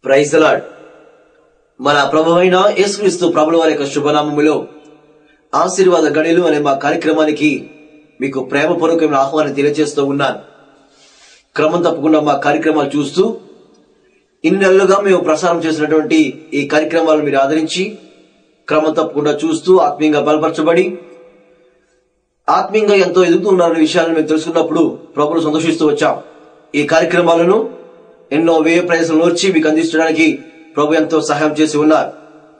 Praise the lord. మన ప్రభువైన యేసుక్రీస్తు ప్రభుల వారి యొక్క శుభనామములో ఆశీర్వాద గడియలు అనే మా కార్యక్రమానికి మీకు ప్రేమపూర్వకమైన ఆహ్వానం తెలియజేస్తూ ఉన్నాను. క్రమం తప్పకుండా మా కార్యక్రమాలు చూస్తూ ఇన్ని నెలలుగా మేము ప్రసారం చేసినటువంటి ఈ కార్యక్రమాలను మీరు ఆదరించి క్రమం తప్పకుండా చూస్తూ ఆత్మీయంగా బలపరచబడి ఆత్మీయంగా ఎంతో ఎదుగుతున్నారనే విషయాలను మేము తెలుసుకున్నప్పుడు ప్రభువును సంతోషిస్తూ వచ్చాం. ఈ కార్యక్రమాలను ఎన్నో వ్యయ ప్రయాసాలు వచ్చి మీకు అందించడానికి ప్రభు ఎంతో సహాయం చేసి ఉన్నారు.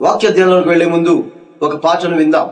వాక్య ధ్యానంలోకి వెళ్లే ముందు ఒక పాటను విందాం.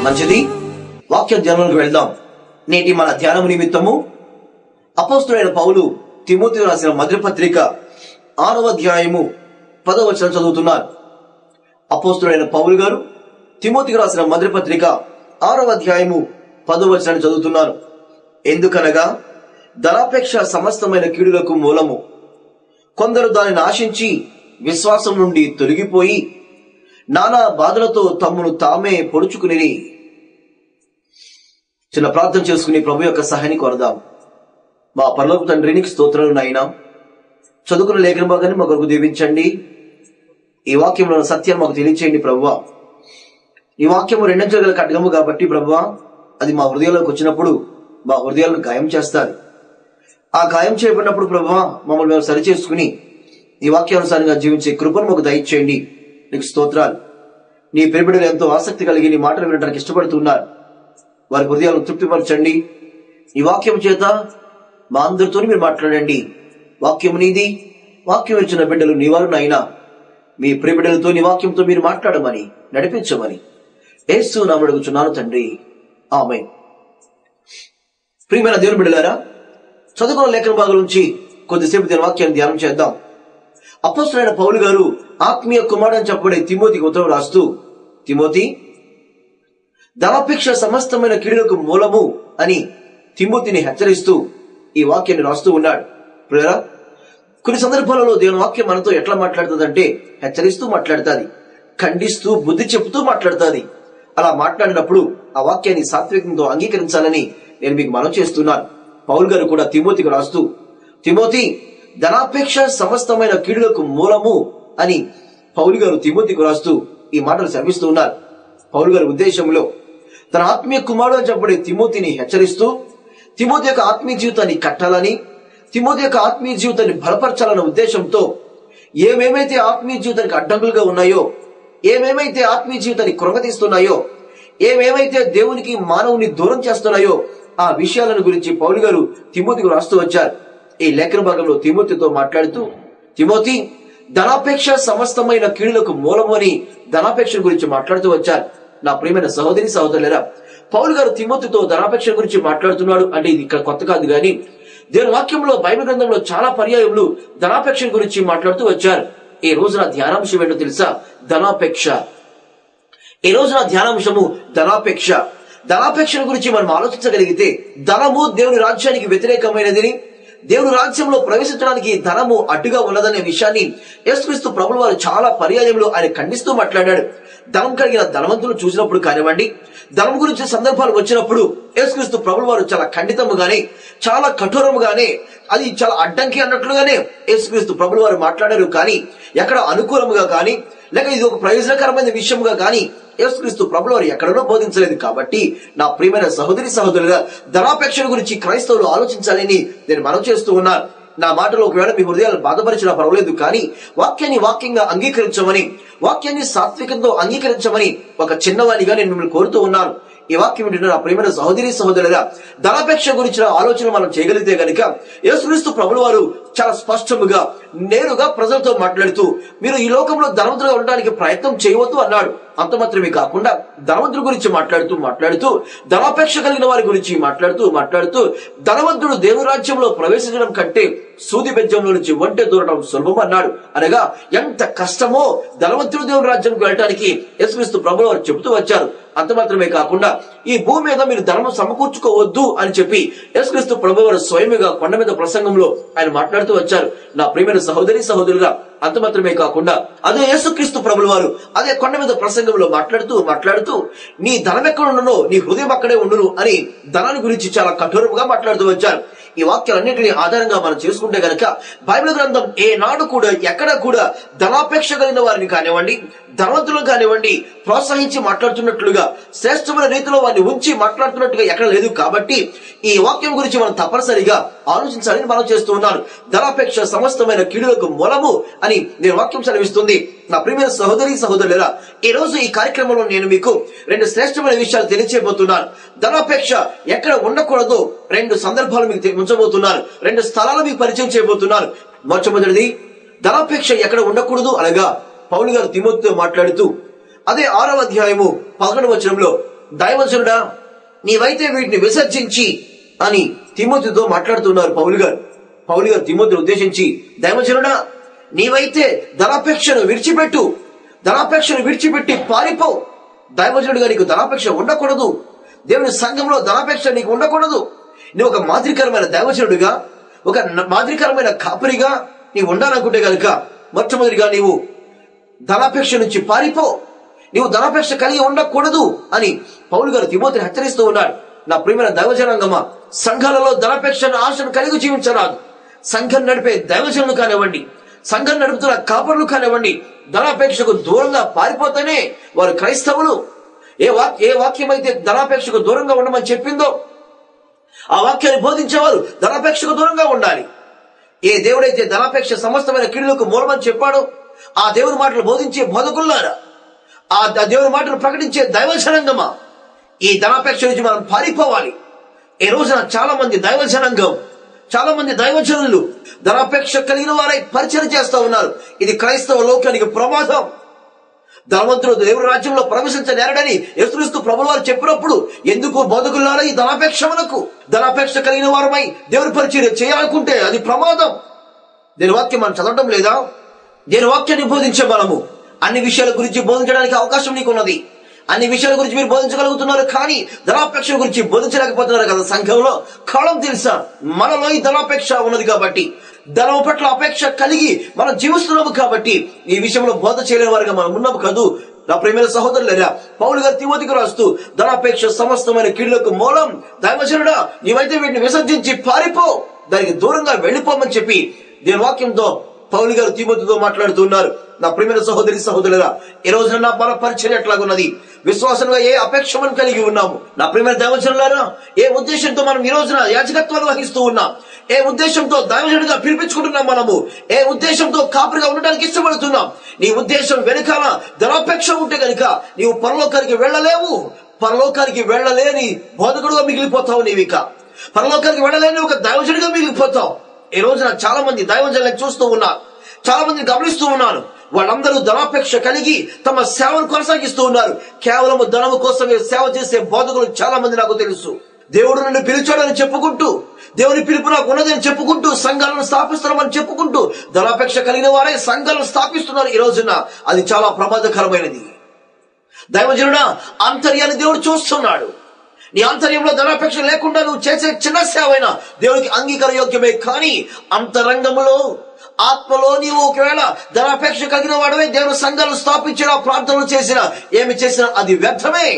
మంచిది, వాక్య ధ్యానంలోకి వెళ్దాం. నేటి మన ధ్యానము నిమిత్తము అపోస్తలుడైన పౌలు తిమోతికి రాసిన మొదటి పత్రిక 6వ అధ్యాయము 10వ వచనం చదువుతున్నారు. అపోస్తలుడైన పౌలు గారు తిమోతికి రాసిన మొదటి పత్రిక 6వ అధ్యాయము 10వ వచనాన్ని చదువుతున్నారు. ఎందుకనగా ధనాపేక్ష సమస్తమైన కీడులకు మూలము, కొందరు దానిని ఆశించి విశ్వాసం నుండి తొలగిపోయి నానా బాధలతో తమ్మును తామే పొడుచుకుని. చిన్న ప్రార్థన చేసుకుని ప్రభు యొక్క సహాయాన్ని కోరదాం. మా పరలోక తండ్రి, నీకు స్తోత్రాలు నాయనా. చదువుకున్న లేఖన భాగాన్ని మా కొరకు దీవించండి. ఈ వాక్యంలో సత్యాన్ని మాకు తెలియచేయండి ప్రభువా. ఈ వాక్యము రెండంచెలు గల ఖడ్గము కాబట్టి ప్రభువా, అది మా హృదయాల్లోకి వచ్చినప్పుడు మా హృదయాలను గాయం చేస్తారు. ఆ గాయం చేయబడినప్పుడు ప్రభువా, మమ్మల్ని మేము సరిచేసుకుని ఈ వాక్యానుసారంగా జీవించే కృపను మాకు దయచేయండి. నీకు స్తోత్రాలు. నీ ప్రియబిడ్డలు ఎంతో ఆసక్తి కలిగి నీ మాటలు వినడానికి ఇష్టపడుతున్నారు. వారి హృదయాలను తృప్తిపరచండి. ఈ వాక్యం చేత మా అందరితో మీరు మాట్లాడండి. వాక్యం నీది, వాక్యం ఇచ్చిన బిడ్డలు నీవారు నాయనా. మీ ప్రియబిడ్డలతో నీ వాక్యంతో మీరు మాట్లాడమని, నడిపించమని యేసు నామమున అడుగుచున్నాను తండ్రి, ఆమేన్. ప్రియమైన దేవుని బిడ్డలారా, చదువుకున్న లేఖన భాగం నుంచి కొద్దిసేపు దీని వాక్యాన్ని ధ్యానం చేద్దాం. అపోస్తలుడైన పౌలు గారు ఆత్మీయ కుమారుడు అని చెప్పబడే తిమోతికి ఉత్తరం రాస్తూ, తిమోతి, ధనాపేక్ష సమస్తమైన కీడులకు మూలము అని తిమోతిని హెచ్చరిస్తూ ఈ వాక్యాన్ని రాస్తూ ఉన్నాడు. ప్రియరా, కొన్ని సందర్భాలలో దేవుని వాక్యం మనతో ఎట్లా మాట్లాడుతుందంటే హెచ్చరిస్తూ మాట్లాడుతుంది, ఖండిస్తూ బుద్ధి చెబుతూ మాట్లాడుతుంది. అలా మాట్లాడినప్పుడు ఆ వాక్యాన్ని సాత్వికంతో అంగీకరించాలని నేను మీకు మనవి చేస్తున్నాను. పౌలు గారు కూడా తిమోతికి రాస్తూ, తిమోతి, ధనాపేక్ష సమస్తమైన కీడులకు మూలము అని పౌలు గారు తిమోతికి రాస్తూ ఈ మాటలు శ్రమిస్తూ ఉన్నారు. పౌలు గారి ఉద్దేశంలో తన ఆత్మీయ కుమారుడు అని చెప్పబడే తిమోతిని హెచ్చరిస్తూ, తిమోతి యొక్క ఆత్మీయ జీవితాన్ని కట్టాలని, తిమోతి యొక్క ఆత్మీయ జీవితాన్ని బలపరచాలన్న ఉద్దేశంతో ఏమేమైతే ఆత్మీయ జీవితానికి అడ్డంకులుగా ఉన్నాయో, ఏమేమైతే ఆత్మీయ జీవితాన్ని కృంగతీస్తున్నాయో, ఏమేమైతే దేవునికి మానవుని దూరం చేస్తున్నాయో ఆ విషయాలను గురించి పౌలు గారు తిమోతికి రాస్తూ వచ్చారు. ఈ లేఖన భాగంలో తిమోతితో మాట్లాడుతూ, తిమోతి, ధనాపేక్ష సమస్తమైన కీడులకు మూలము అని ధనాపేక్ష గురించి మాట్లాడుతూ వచ్చారు. నా ప్రియమైన సహోదరి సహోదరులారా, పౌలు గారు తిమోతితో ధనాపేక్ష గురించి మాట్లాడుతున్నాడు అంటే ఇది ఇక్కడ కొత్త కాదు. గాని దేవుని వాక్యంలో, బైబిల్ గ్రంథంలో చాలా పర్యాయములు ధనాపేక్ష గురించి మాట్లాడుతూ వచ్చారు. ఈ రోజున ధ్యానాంశం ఏంటో తెలుసా? ధనాపేక్ష. ఈ రోజున ధ్యానాంశము ధనాపేక్ష. ధనాపేక్ష గురించి మనం ఆలోచించగలిగితే, ధనము దేవుని రాజ్యానికి వ్యతిరేకమైనదని, దేవుని రాజ్యంలో ప్రవేశించడానికి ధనము అడ్డుగా ఉన్నదనే విషయాన్ని యేసుక్రీస్తు ప్రభువు వారు చాలా పర్యాయంలో ఆయన ఖండిస్తూ మాట్లాడాడు. ధనం కలిగిన ధనవంతులు చూసినప్పుడు కానివ్వండి, ధనం గురించి సందర్భాలు వచ్చినప్పుడు యేసుక్రీస్తు ప్రభువు వారు చాలా ఖండితముగానే, చాలా కఠోరముగానే, అది చాలా అడ్డంకి అన్నట్లుగానే యేసుక్రీస్తు ప్రభువు వారు మాట్లాడారు. కానీ ఎక్కడ అనుకూలముగా కానీ, లేక ఇది ఒక ప్రయోజనకరమైన విషయముగా కానీ యేసుక్రీస్తు ప్రభువు వారు ఎక్కడనో బోధించలేదు. కాబట్టి నా ప్రియమైన సహోదరి సహోదరులుగా ధనాపేక్ష గురించి క్రైస్తవులు ఆలోచించాలని నేను మనవి చేస్తూ ఉన్నాను. నా మాటలో ఒకవేళ మీ హృదయాలను బాధపరిచినా పర్వాలేదు, కానీ వాక్యాన్ని వాక్యంగా అంగీకరించమని, వాక్యాన్ని సాత్వికంతో అంగీకరించమని ఒక చిన్నవాణిగా నేను మిమ్మల్ని కోరుతూ ఉన్నాను. ఈ వాక్యం ఏంటంటే, నా ప్రియమైన సహోదరి సహోదరులుగా ధనాపేక్ష గురించిన ఆలోచన మనం చేయగలిగితే గనుక యేసుక్రీస్తు ప్రభువు వారు చాలా స్పష్టముగా, నేరుగా ప్రజలతో మాట్లాడుతూ, మీరు ఈ లోకంలో ధనవంతులుగా ఉండడానికి ప్రయత్నం చేయవద్దు అన్నాడు. అంత మాత్రమే కాకుండా ధనవంతుల గురించి మాట్లాడుతూ ధనాపేక్ష కలిగిన వారి గురించి మాట్లాడుతూ ధనవంతుడు దేవుని రాజ్యంలో ప్రవేశించడం కంటే సూది బెజ్జంలో నుంచి ఒంటె దూరడం సులభం అన్నాడు. అనగా ఎంత కష్టమో ధనవంతుడు దేవుని రాజ్యంకి వెళ్ళడానికి యేసుక్రీస్తు ప్రభువు వారు చెబుతూ వచ్చారు. అంత మాత్రమే కాకుండా ఈ భూమి మీద మీరు ధనము సమకూర్చుకోవద్దు అని చెప్పి యేసుక్రీస్తు ప్రభువు వారు స్వయముగా కొండ మీద ప్రసంగంలో ఆయన మాట్లాడుతూ వచ్చారు. నా ప్రియమైన సహోదరి సహోదరులుగా, అంత మాత్రమే కాకుండా అదే యేసుక్రీస్తు ప్రభువు వారు అదే కొండ మీద ప్రసంగంలో మాట్లాడుతూ నీ ధనం ఎక్కడ ఉండునో నీ హృదయం అక్కడే ఉండును అని ధనాన్ని గురించి చాలా కఠోరంగా మాట్లాడుతూ వచ్చారు. ఈ వాక్యాలన్నింటినీ ఆధారంగా మనం చేసుకుంటే గనక బైబిల్ గ్రంథం ఏనాడు కూడా ఎక్కడ కూడా ధనాపేక్ష కలిగిన వారిని కానివ్వండి, ధనవంతులను కానివ్వండి ప్రోత్సహించి మాట్లాడుతున్నట్లుగా, శ్రేష్టమైన రీతిలో వారిని ఉంచి మాట్లాడుతున్నట్టుగా ఎక్కడ లేదు. కాబట్టి ఈ వాక్యం గురించి మనం తప్పనిసరిగా ఆలోచించాలని మనం చేస్తూ ఉన్నాను. ధనాపేక్ష సమస్తమైన కీడులకు మూలము అని నేను వాక్యం సెలవిస్తుంది. నా ప్రియమైన సహోదరి సహోదరులారా, ఈ రోజు ఈ కార్యక్రమంలో నేను మీకు రెండు శ్రేష్టమైన విషయాలు తెలియజేయబోతున్నాను. ధనాపేక్ష ఎక్కడ ఉండకూడదో రెండు సందర్భాలు మీకు ఉంచబోతున్నాను. రెండు స్థలాలు మీకు పరిచయం చేయబోతున్నాను. మొట్టమొదటిది, ధనాపేక్ష ఎక్కడ ఉండకూడదు అనగా పౌలు గారు తిమోతితో మాట్లాడుతూ అదే 6వ అధ్యాయము 11వ వచనంలో, దైవజనుడా నీవైతే వీటిని విసర్జించి అని తిమోతితో మాట్లాడుతున్నారు పౌలు గారు తిమోతిని ఉద్దేశించి, దైవజనుడా నీవైతే ధనాపేక్షను విడిచిపెట్టి పారిపో. దైవజనుడిగా నీకు ధనాపేక్ష ఉండకూడదు. దేవుని సంఘంలో ధనాపేక్ష నీకు ఉండకూడదు. నువ్వు ఒక మాదిరికరమైన దైవజనుడిగా, ఒక మాదిరికరమైన కాపరిగా నీవు ఉండాలనుకుంటే గనుక మొట్టమొదటిగా నీవు ధనాపేక్ష నుంచి పారిపో. నీవు ధనాపేక్ష కలిగి ఉండకూడదు అని పౌలు గారు తిమోతిని హెచ్చరిస్తూ ఉన్నాడు. నా ప్రియమైన దైవజనాంగమా, సంఘాలలో ధనాపేక్షను ఆశను కలిగి జీవించరాదు. సంఘం నడిపే దైవజనులు కానివ్వండి, సంఘం నడుపుతున్న కాపరులు కానివ్వండి, ధనాపేక్షకు దూరంగా పారిపోతేనే వారు క్రైస్తవులు. ఏ వాక్యం అయితే ధనాపేక్షకు దూరంగా ఉండమని చెప్పిందో ఆ వాక్యాన్ని బోధించేవారు ధనాపేక్షకు దూరంగా ఉండాలి. ఏ దేవుడైతే ధనాపేక్ష సమస్తమైన కీడులకు మూలమని చెప్పాడో ఆ దేవుని మాటలు బోధించే బోధకుల్లారా, ఆ దేవుని మాటలు ప్రకటించే దైవజనాంగమా, ఈ ధనాపేక్ష నుంచి మనం పారిపోవాలి. ఈ రోజున చాలా మంది దైవజనాంగం, చాలా మంది దైవజనులు ధనాపేక్ష కలిగిన వారై పరిచయం చేస్తూ ఉన్నారు. ఇది క్రైస్తవ లోకానికి ప్రమాదం. ధనవంతుడు దేవుని రాజ్యంలో ప్రవేశించనేరడని యేసుక్రీస్తు ప్రభువు వారు చెప్పినప్పుడు ఎందుకు బోధకులారా ఈ ధనాపేక్ష కలిగిన వారమై దేవుని పరిచర్య చేయాలనుకుంటే అది ప్రమాదం. దీని వాక్యం మనం చదవడం లేదా? దీని వాక్యాన్ని బోధించే మనము అన్ని విషయాల గురించి బోధించడానికి అవకాశం నీకున్నది. అన్ని విషయాల గురించి మీరు బోధించగలుగుతున్నారు, కానీ ధనాపేక్ష గురించి బోధించలేకపోతున్నారు కదా. సంఘంలో కాలం తెలుసా, మనలో ఈ ధనాపేక్ష ఉన్నది కాబట్టి, ధనం పట్ల అపేక్ష కలిగి మనం జీవిస్తున్నాము కాబట్టి ఈ విషయంలో బోధ చేయలేని వారిగా మనం ఉన్నాము కదూ. నా ప్రియమైన సహోదరులారా, పౌలు గారు తిమోతికి రాస్తూ ధనాపేక్ష సమస్తమైన కీడులకు మూలం. దైవజనుడా, నీవైతే వీటిని విసర్జించి పారిపో, దానికి దూరంగా వెళ్ళిపోమని చెప్పి దీని వాక్యంతో పౌలు గారు తిమోతితో మాట్లాడుతున్నారు. నా ప్రియమైన సహోదరులారా, ఈ రోజున నా మన పరిచయం ఎట్లాగున్నది? విశ్వాసంగా ఏ అపేక్ష మనం కలిగి ఉన్నాము? నా ప్రియమైన దైవజనులారా, ఏ ఉద్దేశంతో మనం ఈ రోజున యాజకత్వాలు వహిస్తూ ఉన్నాం? ఏ ఉద్దేశంతో దైవజనుడిగా పిలిపించుకుంటున్నాం? మనము ఏ ఉద్దేశంతో కాపురిగా ఉండడానికి ఇష్టపడుతున్నాం? నీ ఉద్దేశం వెనుకాల ధనాపేక్ష ఉంటే గనుక నీవు పరలోకానికి వెళ్ళలేవు. పరలోకానికి వెళ్ళలేని బోధకుడుగా మిగిలిపోతావు. నీవిక పరలోకానికి వెళ్ళలేని ఒక దైవజనుడిగా మిగిలిపోతావు. ఈ రోజున చాలా మంది దైవజనులను చూస్తూ ఉన్నారు, చాలా మందిని గమనిస్తూ ఉన్నాను. వాళ్ళందరూ ధనాపేక్ష కలిగి తమ సేవను కొనసాగిస్తూ ఉన్నారు. కేవలం ధనము కోసమే సేవ చేసే బోధకులు చాలా మంది నాకు తెలుసు. దేవుడు నన్ను పిలిచాడని చెప్పుకుంటూ, దేవుని పిలుపు నాకు ఉన్నదని చెప్పుకుంటూ, సంఘాలను స్థాపిస్తున్నామని చెప్పుకుంటూ ధనాపేక్ష కలిగిన వారే సంఘాలను స్థాపిస్తున్నారు. ఈ రోజున అది చాలా ప్రమాదకరమైనది. దైవజనుడా, అంతర్యాన్ని దేవుడు చూస్తున్నాడు. నీ అంతర్యంలో ధనాపేక్ష లేకుండా నువ్వు చేసే చిన్న సేవైనా దేవునికి అంగీకార యోగ్యమే. కానీ అంతరంగంలో, ఆత్మలో నీవు ఒకవేళ ధనాపేక్ష కలిగిన వాడవే దేవుని సంఘాలను స్థాపించినా, ప్రార్థనలు చేసినా, ఏమి చేసినా అది వ్యర్థమే.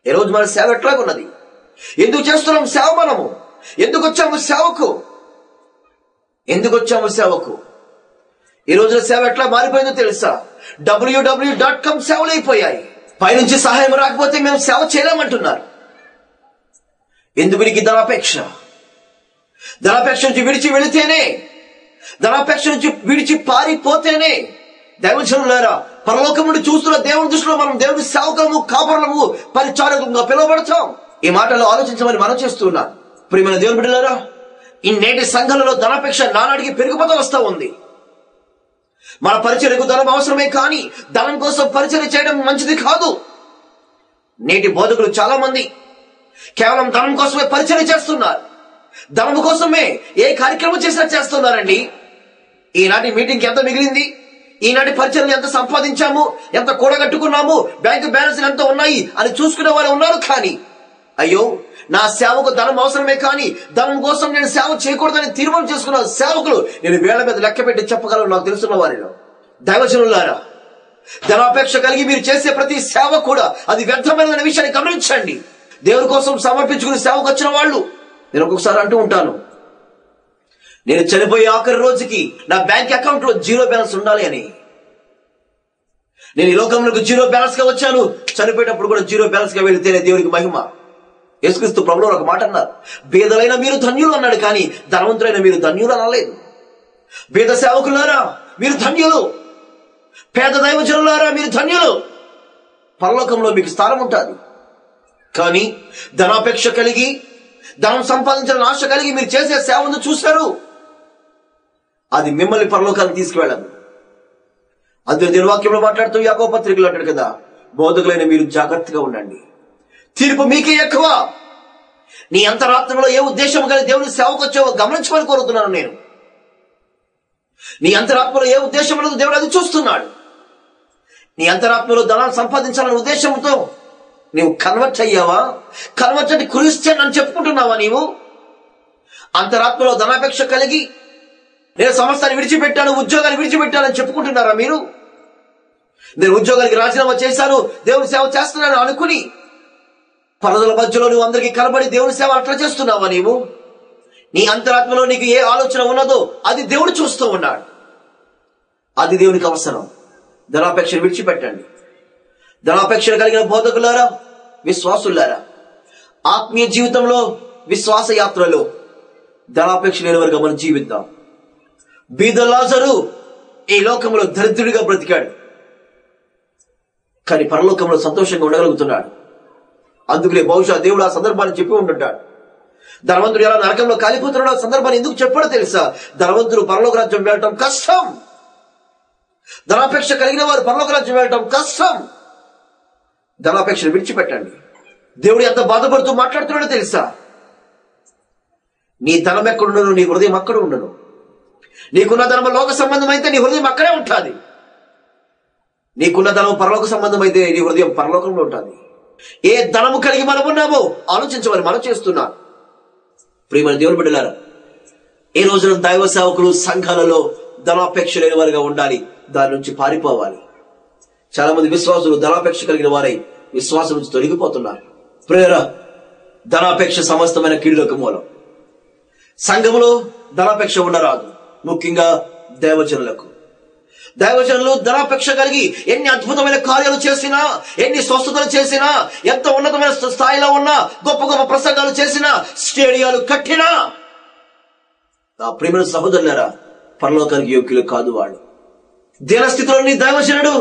ఈ రోజు మన సేవ ఎట్లాగున్నది? ఎందుకు చేస్తున్నాం సేవ? మనము ఎందుకు వచ్చాము సేవకు? ఈ రోజున సేవ ఎట్లా మారిపోయిందో తెలుసా? www.com సేవలు అయిపోయాయి. పైనుంచి సహాయం రాకపోతే మేము సేవ చేయలేమంటున్నారు. ఎందుకు నీకు ధనాపేక్ష? ధనాపేక్ష నుంచి విడిచి వెళితేనే, ధనాపేక్ష నుంచి విడిచి పారిపోతేనే దైవజనులారా, పరలోకం నుండి చూస్తున్న దేవుని దృష్టిలో మనం దేవుని సేవకులము, కాపరులము, పరిచారకులుగా పిలువబడతాం. ఈ మాటలు ఆలోచించమని మనం చేస్తున్నాం. ప్రియమైన దేవుని బిడ్డలారా, ఈ నేటి సంఘాలలో ధనాపేక్ష నానాడికి పెరిగిపోతూ వస్తూ ఉంది. మన పరిచర్యకు ధనం అవసరమే, కానీ ధనం కోసం పరిచర్య చేయడం మంచిది కాదు. నేటి బోధకులు చాలా మంది కేవలం ధనం కోసమే పరిచర్య చేస్తున్నారు. ధనం కోసమే ఏ కార్యక్రమం చేసినా చేస్తున్నారండి. ఈనాటి మీటింగ్కి ఎంత మిగిలింది, ఈనాటి పరిచర్యలు ఎంత సంపాదించాము, ఎంత కూడగట్టుకున్నాము, బ్యాంకు బ్యాలెన్స్లు ఎంత ఉన్నాయి అని చూసుకునే వారు ఉన్నారు. కానీ అయ్యో, నా సేవకు ధనం అవసరమే, కానీ ధనం కోసం నేను సేవ చేయకూడదని తీర్మానం చేసుకున్న సేవకులు నేను వేళ్ల మీద లెక్క పెట్టి చెప్పగలను నాకు తెలుసున్న వారిలో. దైవజనులారా, ధనాపేక్ష కలిగి మీరు చేసే ప్రతి సేవ కూడా అది వ్యర్థమైన విషయాన్ని గమనించండి. దేవుని కోసం సమర్పించుకుని సేవకు వచ్చిన వాళ్ళు, నేను ఒక్కొక్కసారి అంటూ ఉంటాను, నేను చనిపోయే ఆఖరి రోజుకి నా బ్యాంక్ అకౌంట్ లో 0 బ్యాలెన్స్ ఉండాలి అని. నేను ఈ లోకంలోకి 0 బ్యాలెన్స్ గా వచ్చాను, చనిపోయేటప్పుడు కూడా 0 బ్యాలెన్స్ గా వెళితేనే దేవునికి మహిమ. యేసుక్రీస్తు ప్రభువు ఒక మాట అన్నారు, బీదలైన మీరు ధన్యులు అన్నాడు, కానీ ధనవంతులైన మీరు ధన్యులు అనలేదు. బీద సేవకులారా మీరు ధన్యులు, పేద దైవజనులారా మీరు ధన్యులు, పరలోకంలో మీకు స్థానం ఉంటుంది. కానీ ధనాపేక్ష కలిగి, ధనం సంపాదించాలని ఆశ కలిగి మీరు చేసే సేవను చూశారు, అది మిమ్మల్ని పరలోకానికి తీసుకువెళ్ళదు. అందుకే దేవుని వాక్యంలో మాట్లాడుతూ యాకోబు పత్రికలో అంటాడు కదా, బోధకులైన మీరు జాగ్రత్తగా ఉండండి, తీర్పు మీకే ఎక్కువ. నీ అంతరాత్మలో ఏ ఉద్దేశం కలిగి దేవుని సేవకు వచ్చావో గమనించమని కోరుతున్నాను నేను. నీ అంతరాత్మలో ఏ ఉద్దేశం అనేది దేవుడు అది చూస్తున్నాడు. నీ అంతరాత్మలో ధనాన్ని సంపాదించాలనే ఉద్దేశంతో నీవు కన్వర్ట్ అయ్యావా? కన్వర్ట్ అంటే క్రిస్టియన్ అని చెప్పుకుంటున్నావా? నీవు అంతరాత్మలో ధనాపేక్ష కలిగి నేను సమస్తాన్ని విడిచిపెట్టాను, ఉద్యోగాన్ని విడిచిపెట్టానని చెప్పుకుంటున్నారా మీరు? నేను ఉద్యోగానికి రాజీనామా చేశాను, దేవుని సేవ చేస్తున్నాను అనుకుని పరదల మధ్యలో నువ్వు అందరికీ కనబడి దేవుని సేవ అట్లా చేస్తున్నావా? నీవు నీ అంతరాత్మలో నీకు ఏ ఆలోచన ఉన్నదో అది దేవుడు చూస్తూ ఉన్నాడు. అది దేవునికి అవసరం. ధనాపేక్షను విడిచిపెట్టండి. ధనాపేక్షను కలిగిన బోధకులారా, విశ్వాసులారా, ఆత్మీయ జీవితంలో, విశ్వాస యాత్రలో ధనాపేక్ష లేని వారుగా మనం జీవిద్దాం. బీద లాజరు ఈ లోకంలో దరిద్రుడిగా బ్రతికాడు, కానీ పరలోకంలో సంతోషంగా ఉండగలుగుతున్నాడు. అందుకనే బహుశా దేవుడు ఆ సందర్భాన్ని చెప్పి ఉంటుంటాడు. ధనవంతుడు ఎలా నరకంలో కాలిపోతున్నాడో ఆ సందర్భాన్ని ఎందుకు చెప్పాడో తెలుసా? ధనవంతుడు పరలోక రాజ్యం వెళ్ళటం కష్టం, ధనాపేక్ష కలిగిన వారు పరలోక రాజ్యం వెళ్ళటం కష్టం. ధనాపేక్షను విడిచిపెట్టండి. దేవుడు ఎంత బాధపడుతూ మాట్లాడుతున్నాడో తెలుసా? నీ ధనం ఎక్కడుండను, నీ హృదయం అక్కడ ఉండను. నీకున్న ధనం లోక సంబంధం అయితే నీ హృదయం అక్కడే ఉంటుంది. నీకున్న ధనం పరలోక సంబంధం అయితే నీ హృదయం పరలోకంలో ఉంటుంది. ఏ ధనము కలిగి మనం ఉన్నామో ఆలోచించమని మనం చేస్తున్నాం. ప్రియమైన దేవుని బిడ్డలారా, ఈ రోజున దైవ సేవకులు సంఘాలలో ధనాపేక్ష లేని వారిగా ఉండాలి, దాని నుంచి పారిపోవాలి. చాలా మంది విశ్వాసులు ధనాపేక్ష కలిగిన వారై విశ్వాసం నుంచి తొలగిపోతున్నారు. ప్రియరా, ధనాపేక్ష సమస్తమైన కీడులకు మూలం. సంఘములో ధనాపేక్ష ఉండరాదు, ముఖ్యంగా దైవజనులకు. దైవజనులు ధనాపేక్ష కలిగి ఎన్ని అద్భుతమైన కార్యాలు చేసినా, ఎన్ని స్వస్థతలు చేసినా, ఎంత ఉన్నతమైన స్థాయిలో ఉన్నా, గొప్ప గొప్ప ప్రసంగాలు చేసినా, స్టేడియాలు కట్టినా, నా ప్రియమైన సహోదరులారా, పరలోకానికి యోగ్యులు కాదు వాళ్ళు. దీనస్థితిలో నీ దైవజనుడు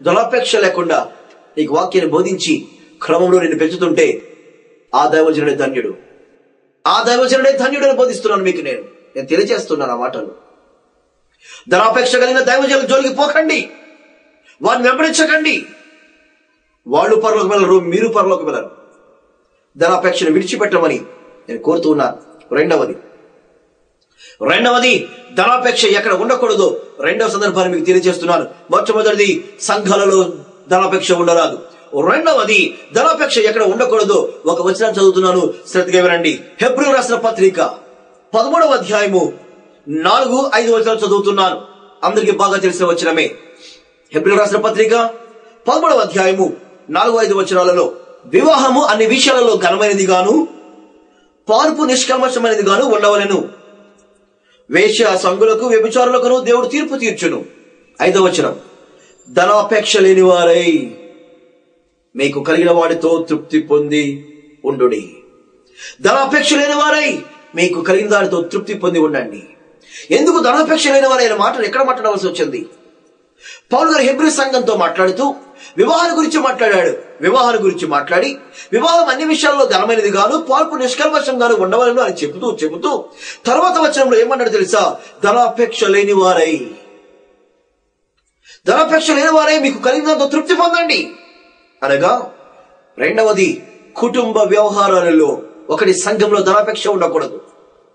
ధనాపేక్ష లేకుండా నీకు వాక్యాన్ని బోధించి క్రమంలో నిన్ను పెంచుతుంటే ఆ దైవజనుడే ధన్యుడు. ఆ దైవజనుడే ధన్యుడు అని బోధిస్తున్నాను మీకు. నేను తెలియజేస్తున్నాను ఆ మాటలు. ధనాపేక్ష కలిగిన దైవజనుల జోలికి పోకండి, వారిని వెంబడించకండి. వాళ్ళు పరలోకి వెళ్ళరు, మీరు పరలోకి వెళ్ళరు. ధనాపేక్షను విడిచిపెట్టమని నేను కోరుతూ ఉన్నాను. రెండవది ధనాపేక్ష ఎక్కడ ఉండకూడదో రెండవ సందర్భాన్ని మీకు తెలియజేస్తున్నాను. మొట్టమొదటిది సంఘాలలో ధనాపేక్ష ఉండరాదు. రెండవది ధనాపేక్ష ఎక్కడ ఉండకూడదో ఒక వచనం చదువుతున్నాను, శ్రద్ధగా వినండి. హెబ్రీయులకు రాసిన పత్రిక 13వ అధ్యాయము 4-5 వచనాలు చదువుతున్నాను. అందరికీ బాగా తెలిసిన వచనమే. హెబ్రీయులకు రాసిన పత్రిక 13వ అధ్యాయము 4-5 వచనాలలో వివాహము అన్ని విషయాలలో ఘనమైనది గాను పార్పు నిష్కల్మషమైనది గాను ఉండవలెను. వేశ్య సంగులకు వ్యభిచారులకు దేవుడు తీర్పు తీర్చును. 5వ వచనం, ధనాపేక్ష లేని వారై మీకు కలిగిన వాడితో తృప్తి పొంది ఉండుడి. ధనాపేక్ష లేని వారై మీకు కలిగిన దానితో తృప్తి పొంది ఉండండి. ఎందుకు ధనాపేక్ష లేని వారైన మాటలు ఎక్కడ మాట్లాడవలసి వచ్చింది? పౌలు గారు హెబ్రీ సంఘంతో మాట్లాడుతూ వివాహాల గురించి మాట్లాడాడు. వివాహాల గురించి మాట్లాడి వివాహం అన్ని విషయాల్లో ఘనమైనది గాను పాల్పు నిష్కల్మషం గాను ఉండవలను అని చెబుతూ తర్వాత వచనంలో ఏమన్నాడు తెలుసా? ధనాపేక్ష లేని వారై మీకు కలిగినంత తృప్తి పొందండి అనగా, రెండవది కుటుంబ వ్యవహారాలలో ఒకటి సంఘంలో ధనాపేక్ష ఉండకూడదు.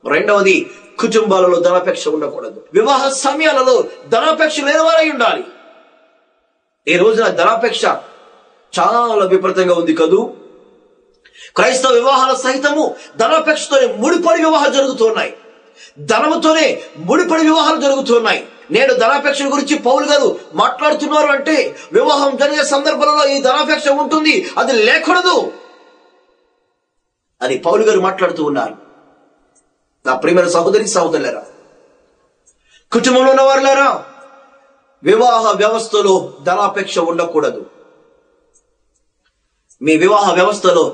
రెండవది కుటుంబాలలో ధనాపేక్ష ఉండకూడదు. వివాహ సమయాలలో ధనాపేక్ష లేని వారై ఉండాలి. ఈ రోజున ధనాపేక్ష చాలా విపరీతంగా ఉంది కదూ. క్రైస్తవ వివాహాల సహితము ధనాపేక్షతోనే ముడిపడి వివాహాలు జరుగుతున్నాయి. ధనముతోనే ముడిపడి వివాహాలు జరుగుతున్నాయి. నేను ధనాపేక్ష గురించి పౌలు గారు మాట్లాడుతున్నారు అంటే వివాహం జరిగే సందర్భంలో ఈ ధనాపేక్ష ఉంటుంది, అది లేకూడదు అని పౌలు గారు మాట్లాడుతూ ఉన్నారు. నా ప్రియమైన సహోదరులారా, కుటుంబంలో ఉన్న వారులారా, వివాహ వ్యవస్థలో ధనాపేక్ష ఉండకూడదు. మీ వివాహ వ్యవస్థలో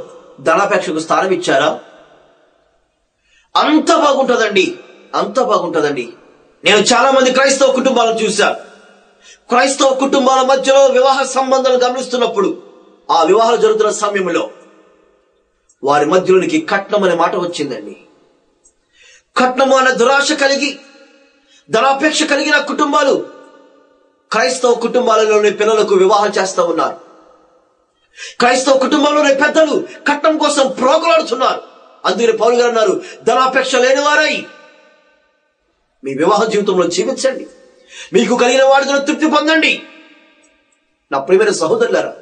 ధనాపేక్షకు స్థానం ఇచ్చారా? అంత బాగుంటుందండి. నేను చాలా మంది క్రైస్తవ కుటుంబాలను చూశాను. క్రైస్తవ కుటుంబాల మధ్యలో వివాహ సంబంధాలు గమనిస్తున్నప్పుడు ఆ వివాహాలు జరుగుతున్న సమయంలో వారి మధ్యలోనికి కట్నం అనే మాట వచ్చిందండి. కట్నము అనే దురాశ కలిగి ధనాపేక్ష కలిగిన కుటుంబాలు క్రైస్తవ కుటుంబాలలోని పిల్లలకు వివాహం చేస్తూ ఉన్నారు. క్రైస్తవ కుటుంబంలోని పెద్దలు కట్నం కోసం ప్రోగులాడుతున్నారు. అందుకని పౌలు గారు అన్నారు, ధనాపేక్ష లేని వారై మీ వివాహ జీవితంలో జీవించండి, మీకు కలిగిన వాడితో తృప్తి పొందండి. నా ప్రియమైన సహోదరులారా,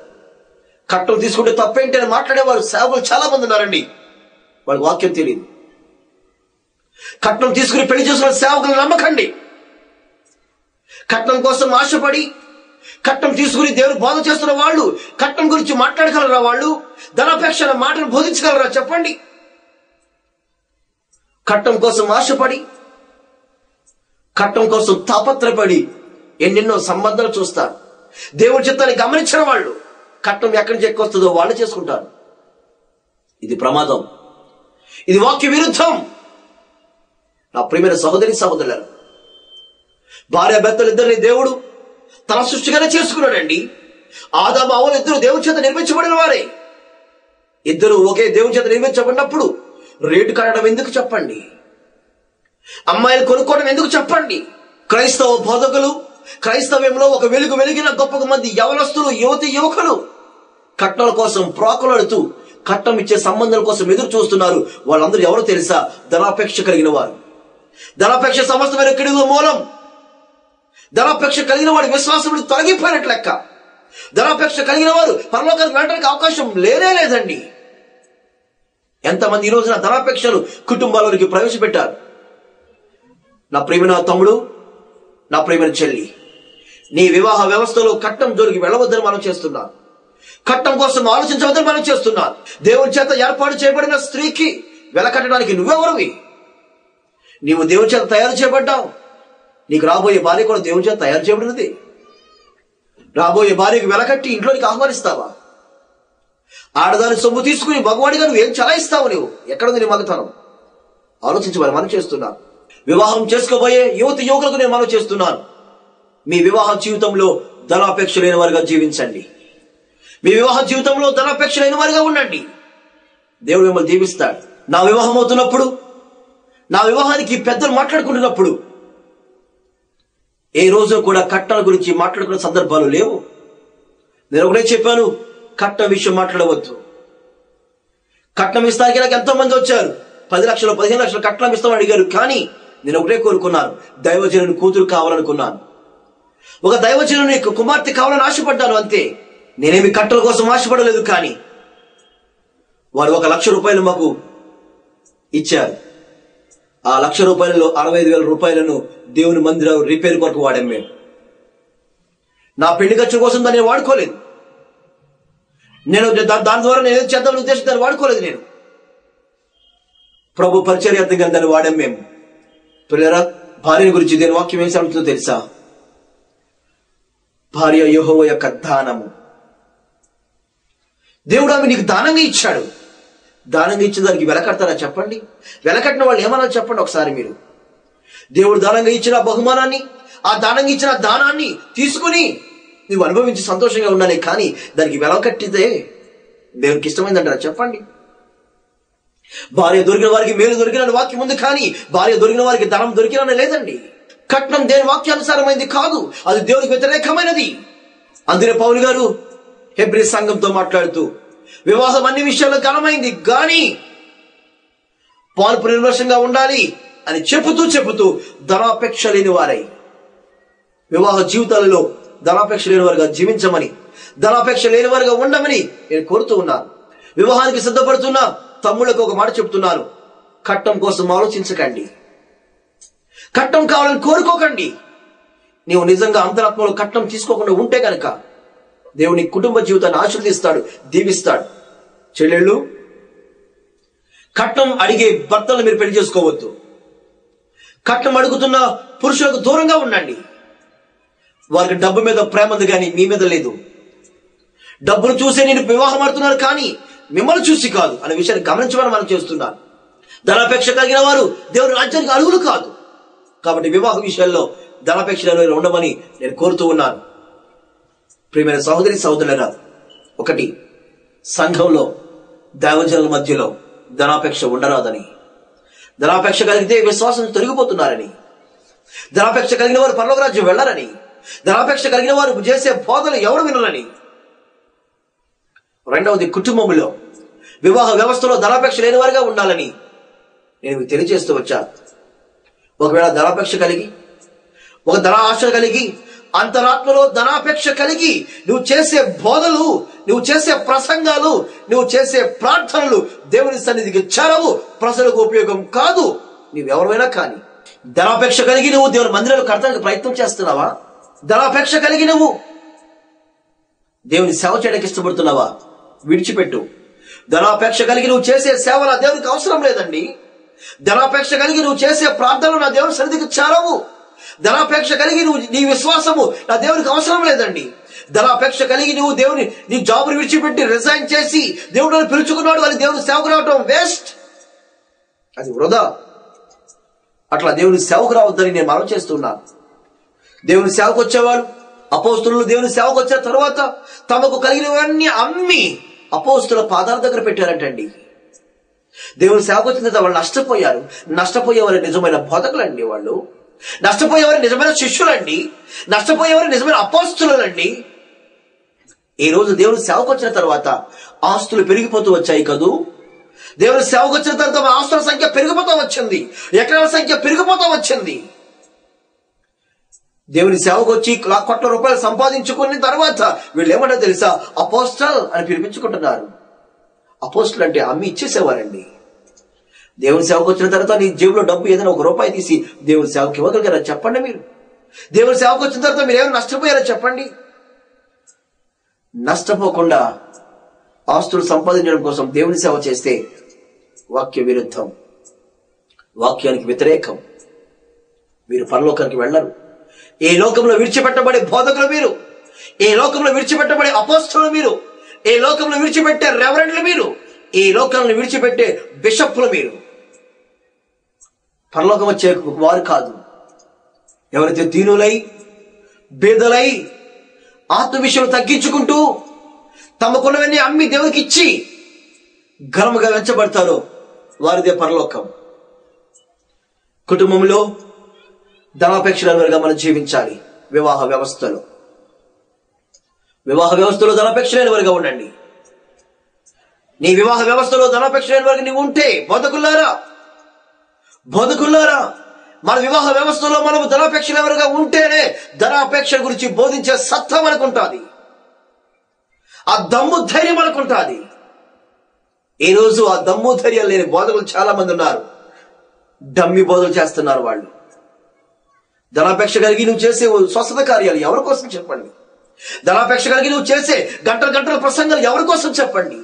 కట్నం తీసుకుంటే తప్పేంటి అని మాట్లాడేవారు సేవకులు చాలా మంది ఉన్నారండి. వాళ్ళకి వాక్యం తెలియదు. కట్నం తీసుకుని పెళ్లి చేసుకున్న సేవకులను నమ్మకండి. కట్నం కోసం ఆశపడి కట్నం తీసుకుని దేవుడు బోధ చేస్తున్న వాళ్ళు కట్నం గురించి మాట్లాడగలరా? వాళ్ళు ధనాపేక్ష అనే మాటను బోధించగలరా? చెప్పండి. కట్నం కోసం ఆశపడి, కట్నం కోసం తాపత్రపడి ఎన్నెన్నో సంబంధాలు చూస్తారు. దేవుడి చిత్తాన్ని గమనించిన వాళ్ళు కట్నం ఎక్కడి నుంచి ఎక్కువస్తుందో వాళ్ళు చేసుకుంటారు. ఇది ప్రమాదం. ఇది వాక్య విరుద్ధం. నా ప్రియమైన సహోదరి సహోదరులారా, భార్య భర్తలు ఇద్దరిని దేవుడు తన సృష్టిగానే చేసుకున్నాడండి. ఆదాము అవ్వలు ఇద్దరు దేవుని చేత నిర్మించబడిన వారే. ఇద్దరు ఒకే దేవుని చేత నిర్మించబడినప్పుడు రేటు కట్టడం ఎందుకు చెప్పండి? అమ్మాయిలు కొనుక్కోవడం ఎందుకు చెప్పండి? క్రైస్తవ బోధకులు, క్రైస్తవ్యంలో ఒక వెలుగు వెలిగిన గొప్ప మంది యవనస్తులు, యువతి యువకులు కట్నాల కోసం ప్రాకులాడుతూ కట్నం ఇచ్చే సంబంధాల కోసం ఎదురు చూస్తున్నారు. వాళ్ళందరూ ఎవరో తెలుసా? ధనాపేక్ష కలిగిన వారు. ధనాపేక్ష సమస్తమైన కిడుగు మూలం. ధనాపేక్ష కలిగిన వాడి విశ్వాసం తొలగిపోయినట్లు లెక్క. ధనాపేక్ష కలిగిన వారు పరలోకానికి వెళ్ళడానికి అవకాశం లేదండి. ఎంతమంది ఈ రోజున ధనాపేక్షలు కుటుంబాల్లోకి ప్రవేశపెట్టారు. నా ప్రియమైన తమ్ముడు, నా ప్రియమైన చెల్లి, నీ వివాహ వ్యవస్థలో కట్నం జోలికి వెళ్ళవద్దని మనం చేస్తున్నాం. కట్నం కోసం ఆలోచించవద్దని మనం చేస్తున్నాం. దేవుని చేత ఏర్పాటు చేయబడిన స్త్రీకి వెలకట్టడానికి నువ్వెవరివి? నీవు దేవుని చేత తయారు చేయబడ్డావు. నీకు రాబోయే భార్య కూడా దేవుని చేత తయారు చేయబడినది. రాబోయే భార్యకు వెలకట్టి ఇంట్లోనికి ఆహ్వానిస్తావా? ఆడదాని సొమ్ము తీసుకుని మగవాడిగా నువ్వేం చలాయిస్తావు? నువ్వు ఎక్కడుంది నీ మగతనం? ఆలోచించమని మనం చేస్తున్నాం. వివాహం చేసుకోబోయే యువతి యువకులకు నేను మనం చేస్తున్నాను. మీ వివాహ జీవితంలో ధనాపేక్ష లేని వారిగా జీవించండి. మీ వివాహ జీవితంలో ధనాపేక్ష లేని వారిగా ఉండండి. దేవుడు మిమ్మల్ని దీవిస్తాడు. నా వివాహం అవుతున్నప్పుడు, నా వివాహానికి పెద్దలు మాట్లాడుకుంటున్నప్పుడు ఏ రోజు కూడా కట్నాల గురించి మాట్లాడుకున్న సందర్భాలు లేవు. నేను ఒకటే చెప్పాను, కట్నం విషయం మాట్లాడవద్దు. కట్నం ఇస్తానికి నాకు ఎంతో మంది వచ్చారు. 10 లక్షలు 15 లక్షలు కట్నం ఇస్తామని అడిగారు. కానీ నేను ఒకటే కోరుకున్నాను, దైవజనుని కూతురు కావాలనుకున్నాను. ఒక దైవజనుని కుమార్తె కావాలని ఆశపడ్డాను, అంతే. నేనేమి కట్టల కోసం ఆశపడలేదు. కానీ వారు 1 లక్ష రూపాయలు మాకు ఇచ్చారు. ఆ 1 లక్ష రూపాయలలో 65,000 రూపాయలను దేవుని మందిరం రిపేర్ కొరకు వాడాం మేము. నా పెళ్లి ఖర్చు కోసం దాన్ని వాడుకోలేదు. నేను దాని ద్వారా నేను ఏదో చేద్దామని ఉద్దేశం దాన్ని వాడుకోలేదు. నేను ప్రభు పరిచర్యార్థంగా దాన్ని వాడాం మేము. పిల్లరా, భార్య గురించి దేని వాక్యం ఏం అంటుందో తెలుసా? భార్య యెహోవా యొక్క దానము. దేవుడు ఆమె నీకు దానంగా ఇచ్చాడు. దానంగా ఇచ్చిన దానికి వెలకడతారా? చెప్పండి. వెలకట్టిన వాళ్ళు ఏమన్నా చెప్పండి ఒకసారి మీరు. దేవుడు దానంగా ఇచ్చిన బహుమానాన్ని, ఆ దానంగా ఇచ్చిన దానాన్ని తీసుకుని నువ్వు అనుభవించి సంతోషంగా ఉండాలి. కానీ దానికి వెలకట్టితే దేవునికి ఇష్టమైందంటారా? చెప్పండి. భార్య దొరికిన వారికి మేలు దొరికిన వాక్యం ఉంది. కానీ భార్య దొరికిన వారికి ధనం దొరికిన లేదండి. కట్నం దేని వాక్యానుసారమైంది కాదు, అది దేవునికి వ్యతిరేకమైనది. అందుకే పౌలు గారు హెబ్రీ సంఘంతో మాట్లాడుతూ, వివాహం అన్ని విషయాల్లో ఘనమైంది కానీ పాల్పు నిర్లక్ష్యంగా ఉండాలి అని చెబుతూ ధనాపేక్ష లేని వారై వివాహ జీవితాలలో ధనాపేక్ష లేని వారుగా జీవించమని, ధనాపేక్ష లేని వారుగా ఉండమని నేను కోరుతూ ఉన్నాను. వివాహానికి సిద్ధపడుతున్న తమ్ముళ్లకు ఒక మాట చెప్తున్నాను, కట్నం కోసం ఆలోచించకండి. కట్నం కావాలని కోరుకోకండి. నీవు నిజంగా అంతరాత్మలో కట్నం తీసుకోకుండా ఉంటే కనుక దేవుని కుటుంబ జీవితాన్ని ఆశీర్వదిస్తాడు, దీవిస్తాడు. చెల్లెళ్ళు, కట్నం అడిగే భర్తలను మీరు పెళ్లి చేసుకోవద్దు. కట్నం అడుగుతున్న పురుషులకు దూరంగా ఉండండి. వారికి డబ్బు మీద ప్రేమ ఉంది కానీ మీ మీద లేదు. డబ్బును చూసే నేను వివాహం ఆడుతున్నారు కానీ మిమ్మల్ని చూసి కాదు అనే విషయాన్ని గమనించమని మనం చేస్తున్నాను. ధనాపేక్ష కలిగిన వారు దేవుని రాజ్యానికి అర్హులు కాదు. కాబట్టి వివాహ విషయాల్లో ధనాపేక్ష ఉండమని నేను కోరుతూ ఉన్నాను. ప్రియమైన సహోదరి సహోదరులారా, ఒకటి, సంఘంలో దైవజనుల మధ్యలో ధనాపేక్ష ఉండరాదని. ధనాపేక్ష కలిగితే విశ్వాసం తొలగిపోతున్నారని, ధనాపేక్ష కలిగిన వారు పరలోక రాజ్యం వెళ్లారని, ధనాపేక్ష కలిగిన వారు చేసే బోధలు ఎవరు వినాలని. రెండవది, కుటుంబంలో వివాహ వ్యవస్థలో ధనాపేక్ష లేని వారిగా ఉండాలని నేను తెలియజేస్తూ వచ్చా. ఒకవేళ ధనాపేక్ష కలిగి, ఒక ధన ఆశ కలిగి, అంతరాత్మలో ధనాపేక్ష కలిగి నువ్వు చేసే బోధలు, నువ్వు చేసే ప్రసంగాలు, నువ్వు చేసే ప్రార్థనలు దేవుని సన్నిధికి చేరవు, ప్రజలకు ఉపయోగం కాదు. నువ్వెవరైనా కానీ ధనాపేక్ష కలిగి నువ్వు దేవుని మందిరాలు కట్టడానికి ప్రయత్నం చేస్తున్నావా? ధనాపేక్ష కలిగి నువ్వు దేవుని సేవ చేయడానికి ఇష్టపడుతున్నావా? విడిచిపెట్టు. ధనాపేక్ష కలిగి నువ్వు చేసే సేవ నా దేవునికి అవసరం లేదండి. ధనాపేక్ష కలిగి నువ్వు చేసే ప్రార్థనలు నా దేవుని సన్నిధికి చేరవు. ధనాపేక్ష కలిగి నువ్వు నీ విశ్వాసము నా దేవునికి అవసరం లేదండి. ధనాపేక్ష కలిగి నువ్వు నీ జాబును విడిచిపెట్టి రిజైన్ చేసి దేవుడు పిలుచుకున్నాడు అని దేవుని సేవకు రావటం వేస్ట్, అది వృధా. అట్లా దేవుని సేవకు రావద్దని నేను మనం చేస్తున్నాను. దేవుని సేవకు వచ్చేవాళ్ళు అపోస్తులు దేవుని సేవకు వచ్చిన తర్వాత తమకు కలిగినవన్నీ అమ్మి అపోస్తుల పాదాల దగ్గర పెట్టారంటండి. దేవుని సేవకు వచ్చిన తర్వాత వాళ్ళు నష్టపోయారు. నష్టపోయేవారు నిజమైన బోధకులండి, వాళ్ళు నష్టపోయేవారు నిజమైన శిష్యులండి, నష్టపోయేవారు నిజమైన అపోస్తులండి. ఈ రోజు దేవుని సేవకు వచ్చిన తర్వాత ఆస్తులు పెరిగిపోతూ వచ్చాయి కదూ. దేవుని సేవకు వచ్చిన తర్వాత ఆస్తుల సంఖ్య పెరిగిపోతూ వచ్చింది, ఎకరాల సంఖ్య పెరిగిపోతూ వచ్చింది. దేవుని సేవకు వచ్చి కోట్ల రూపాయలు సంపాదించుకున్న తర్వాత వీళ్ళు ఏమంటారో తెలుసా? అపోస్టల్ అని పిలిపించుకుంటున్నారు. అపోస్టల్ అంటే అమ్మి ఇచ్చేసేవారండి. దేవుని సేవకు వచ్చిన తర్వాత నీ జేబులో డబ్బు ఏదైనా ₹1 తీసి దేవుని సేవకు ఇవ్వగలిగారా చెప్పండి? మీరు దేవుని సేవకు వచ్చిన తర్వాత మీరు ఏమైనా నష్టపోయారో చెప్పండి? నష్టపోకుండా ఆస్తులు సంపాదించడం కోసం దేవుని సేవ చేస్తే వాక్య విరుద్ధం, వాక్యానికి వ్యతిరేకం. మీరు పరలోకానికి వెళ్ళరు. ఈ లోకంలో విడిచిపెట్టబడే బోధకులు మీరు, ఈ లోకంలో విడిచిపెట్టబడే అపోస్తలులు మీరు, ఈ లోకంలో విడిచిపెట్టే రెవరెండ్లు మీరు, ఈ లోకాలను విడిచిపెట్టే బిషప్లు మీరు పరలోకం వచ్చే వారు కాదు. ఎవరైతే దీనులై బేదలై ఆత్మ విషయం తగ్గించుకుంటూ తమకున్నవన్నీ అమ్మి దేవునికి ఇచ్చి ఘనముగా వెంచబడతారో వారిదే పరలోకం. కుటుంబంలో ధనాపేక్షలుగా మనం జీవించాలి. వివాహ వ్యవస్థలో ధనాపేక్ష లేని వారుగా ఉండండి. నీ వివాహ వ్యవస్థలో ధనాపేక్ష లేని వారికి నీవు ఉంటే బోధకుల్లారా మన వివాహ వ్యవస్థలో మనము ధనాపేక్ష ఎవరుగా ఉంటేనే ధనాపేక్ష గురించి బోధించే సత్తా మనకుంటుంది, ఆ దమ్ము ధైర్యం మనకుంటుంది. ఈ రోజు ఆ దమ్ము ధైర్యం లేని బోధకులు చాలా మంది ఉన్నారు. డమ్మి బోధలు చేస్తున్నారు. వాళ్ళు ధనాపేక్ష కలిగి నువ్వు చేసే స్వస్థత కార్యాలు ఎవరి కోసం చెప్పండి? ధనాపేక్ష కలిగి నువ్వు చేసే గంటల ప్రసంగాలు ఎవరి కోసం చెప్పండి?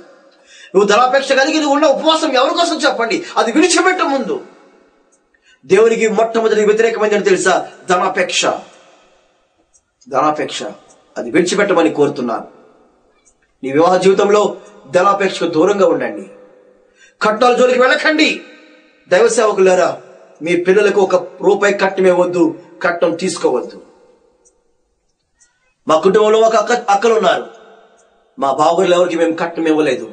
నువ్వు ధనాపేక్ష కలిగి నువ్వు ఉన్న ఉపవాసం ఎవరి కోసం చెప్పండి? అది విడిచిపెట్ట ముందు దేవునికి మొట్టమొదటి వ్యతిరేకమైందని తెలుసా? ధనాపేక్ష. అది విడిచిపెట్టమని కోరుతున్నాను. నీ వివాహ జీవితంలో ధనాపేక్షకు దూరంగా ఉండండి. కట్నాల జోలికి వెళ్ళకండి. దైవ సేవకులారా, మీ పిల్లలకు ₹1 కట్నం ఇవ్వద్దు, కట్నం తీసుకోవద్దు. మా కుటుంబంలో ఒక అక్కలు ఉన్నారు. మా బాబులు ఎవరికి మేము కట్నం ఇవ్వలేదు.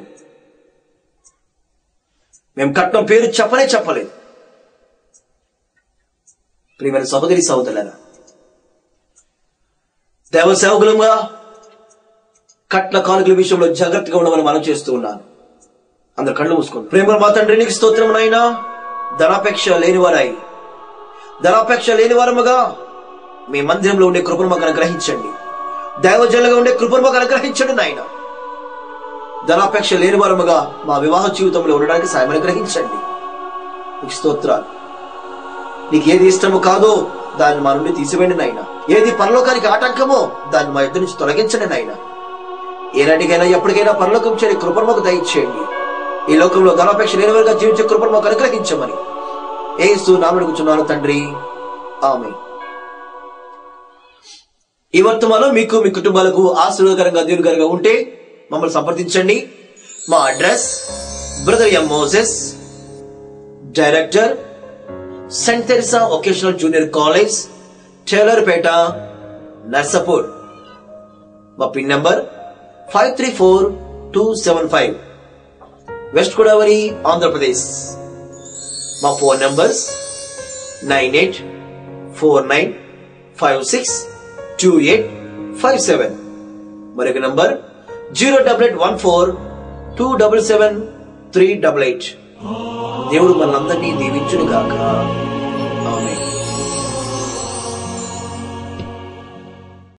మేము కట్నం పేరు చెప్పలేదు. ప్రియమైన సహోదరి సహోదరులారా, దైవ సేవకులుగా కట్న కానుకల విషయంలో జాగ్రత్తగా ఉండమని మనం చేస్తూ ఉన్నాను. అందరు కళ్ళు మూసుకోండి. ప్రేమ మా తండ్రి నీకు స్తోత్రం నాయనా. ధనాపేక్ష లేని వారముగా మీ మందిరంలో ఉండే కృపను మాకు అనుగ్రహించండి. దైవజనులుగా ఉండే కృపను మాకు అనుగ్రహించండి నాయన. ధనాపేక్ష లేని వారముగా మా వివాహ జీవితంలో ఉండడానికి సాయం అనుగ్రహించండి. నీకు స్తోత్రాలు. నీకు ఏది ఇష్టము కాదో దాన్ని మా నుండి తీసివేయండి నాయన. ఏది పరలోకానికి ఆటంకమో దాన్ని మా ఇద్దరి నుంచి తొలగించండి నాయన. ఏనాటికైనా ఎప్పటికైనా పరలోకం చేరి కృపను మాకు దయచేయండి. ఈ లోకంలో ధనాపేక్ష లేని వారుగా జీవించే కృపను మాకు అనుగ్రహించమని యేసు నామమున అడుగుచున్నాను తండ్రి, ఆమేన్. ఈ వర్తమానం మీకు మీ కుటుంబాలకు ఆశీర్వాదకరంగా దీవెనకరంగా ఉంటే మమ్మల్ని సంప్రదించండి. మా address brother M Moses, director saint Teresa vocational junior college, Tailorpet, Narsapur. మా pin number 534275, west Godavari, Andhra Pradesh. మా ఫోన్ నంబర్స్ 9849562857. మరొక నంబర్ 08814277388. దేవుడు మనందరినీ దీవించును గాక. ఆమేన్.